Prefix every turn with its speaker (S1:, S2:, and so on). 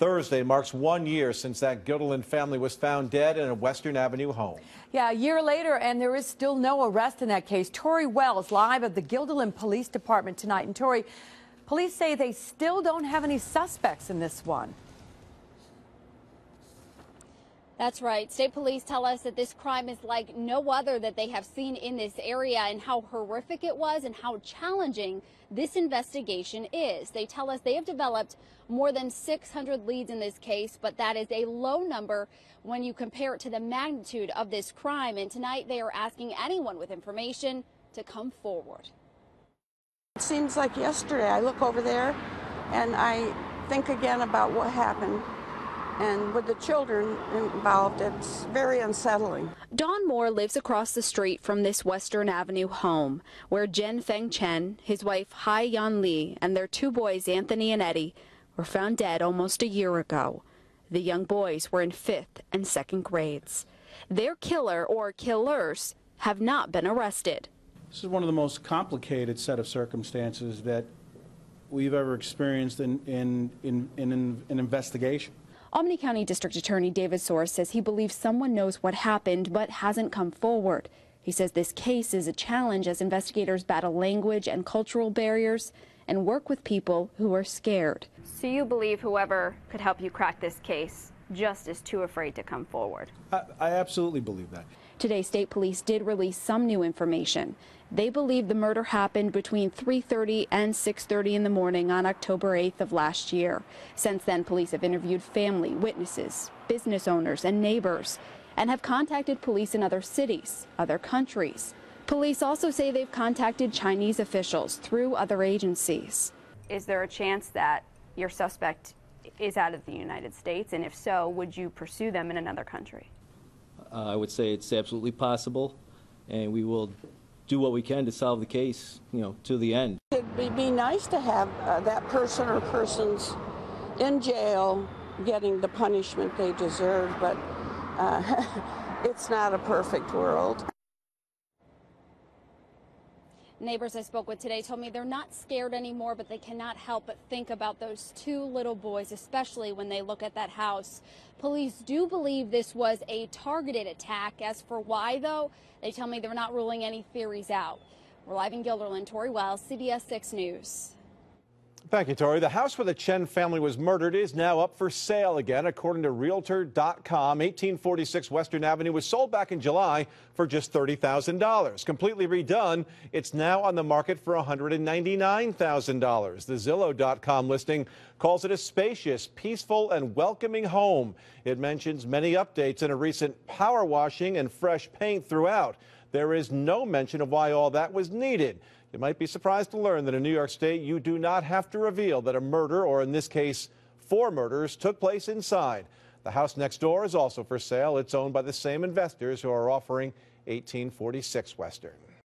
S1: Thursday marks 1 year since that Guilderland family was found dead in a Western Avenue home.
S2: Yeah, a year later, and there is still no arrest in that case. TORIE Wells live at the Guilderland Police Department tonight. And TORIE, police say they still don't have any suspects in this one.
S3: That's right. State police tell us that this crime is like no other that they have seen in this area, and how horrific it was and how challenging this investigation is. They tell us they have developed more than 600 leads in this case, but that is a low number when you compare it to the magnitude of this crime. And tonight they are asking anyone with information to come forward.
S4: It seems like yesterday. I look over there and I think again about what happened. And with the children involved, it's very unsettling.
S3: Dawn Moore lives across the street from this Western Avenue home, where Jin Feng Chen, his wife Hai Yan Li, and their two boys, Anthony and Eddy, were found dead almost a year ago. The young boys were in 5th and 2nd grades. Their killer, or killers, have not been arrested.
S5: This is one of the most complicated set of circumstances that we've ever experienced in an investigation.
S3: Albany County District Attorney David Soares says he believes someone knows what happened but hasn't come forward. He says this case is a challenge as investigators battle language and cultural barriers and work with people who are scared. So you believe whoever could help you crack this case just is too afraid to come forward?
S5: I absolutely believe that.
S3: Today, state police did release some new information. They believe the murder happened between 3:30 and 6:30 in the morning on October 8th of last year. Since then, police have interviewed family, witnesses, business owners, and neighbors, and have contacted police in other cities, other countries. Police also say they've contacted Chinese officials through other agencies. Is there a chance that your suspect is out of the United States? And if so, would you pursue them in another country?
S6: I would say it's absolutely possible, and we will do what we can to solve the case, to the end.
S4: It'd be nice to have that person or persons in jail getting the punishment they deserve, but it's not a perfect world.
S3: Neighbors I spoke with today told me they're not scared anymore, but they cannot help but think about those two little boys, especially when they look at that house. Police do believe this was a targeted attack. As for why, though, they tell me they're not ruling any theories out. We're live in Guilderland. TORIE Wells, CBS 6 News.
S1: Thank you, Tori. The house where the Chen family was murdered is now up for sale again, according to Realtor.com. 1846 Western Avenue was sold back in July for just $30,000. Completely redone, it's now on the market for $199,000. The Zillow.com listing calls it a spacious, peaceful, and welcoming home. It mentions many updates and a recent power washing and fresh paint throughout. There is no mention of why all that was needed. You might be surprised to learn that in New York State, you do not have to reveal that a murder, or in this case, 4 murders, took place inside. The house next door is also for sale. It's owned by the same investors who are offering 1846 Western.